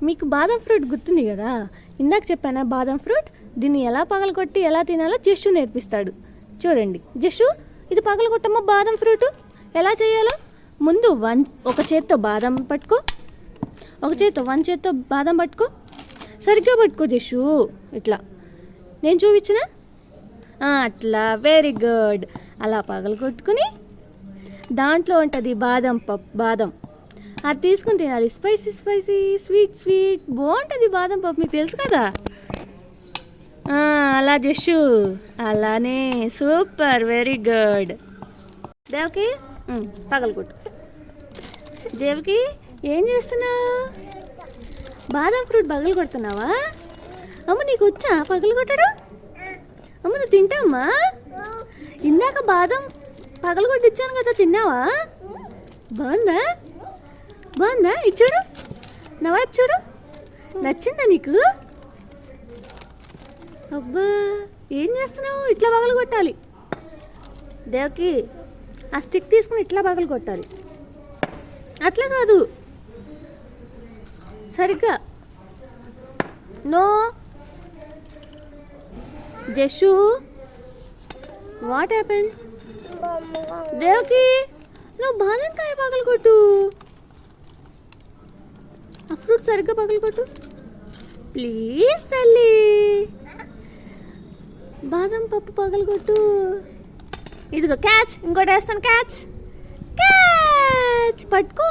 మీకు బాదం ఫ్రూట్ గుర్తుంది కదా, ఇందాక చెప్పానా బాదం ఫ్రూట్. దీన్ని ఎలా పగలగొట్టి ఎలా తినాలో జస్సు నేర్పిస్తాడు. చూడండి జస్సు, ఇది పగలగొట్టమ్మా బాదం ఫ్రూట్. ఎలా చేయాలో ముందు ఒక చేత్తో బాదం పట్టుకో, ఒక చేత్తో బాదం పట్టుకో. సరిగ్గా పట్టుకో జస్సు, ఇట్లా నేను చూపించిన అట్లా. Very good. అలా పగలగొట్టుకుని దాంట్లో ఉంటుంది బాదం. అది తీసుకుని తినాలి. స్పైసీ స్వీట్ బాగుంటుంది బాదం పప్పు, మీకు తెలుసు కదా. అలా జస్సు, అలానే. Super, very good. దేవకి పగలగొట్టు. దేవకి ఏం చేస్తున్నావు? బాదం ఫ్రూట్ పగలగొడుతున్నావా? అమ్మ నీకు వచ్చా పగలగొట్టడం? అమ్మ నువ్వు తింటావమ్మా? ఇందాక బాదం పగలగొట్టిచ్చాను కదా, తిన్నావా? బాగుందా? ఇచ్చాడు నా వైపు చూడు. నచ్చిందా నీకు? అబ్బా ఏం చేస్తున్నావు? ఇట్లా పగలగొట్టాలి దేవకి. ఆ స్టిక్ తీసుకుని ఇట్లా పగలగొట్టాలి. అట్లా కాదు, సరిగ్గా. నో జస్సు, వాట్ హ్యాపెన్? దేవకి నువ్వు బాదంకాయ పగలగొట్టు. ఆ ఫ్రూట్ సరిగ్గా పగలగొట్టు ప్లీజ్ తల్లి. బాదం పప్పు పగలగొట్టు. ఇదిగో క్యాచ్, ఇంకోటి వేస్తాను. క్యాచ్ పట్టుకో.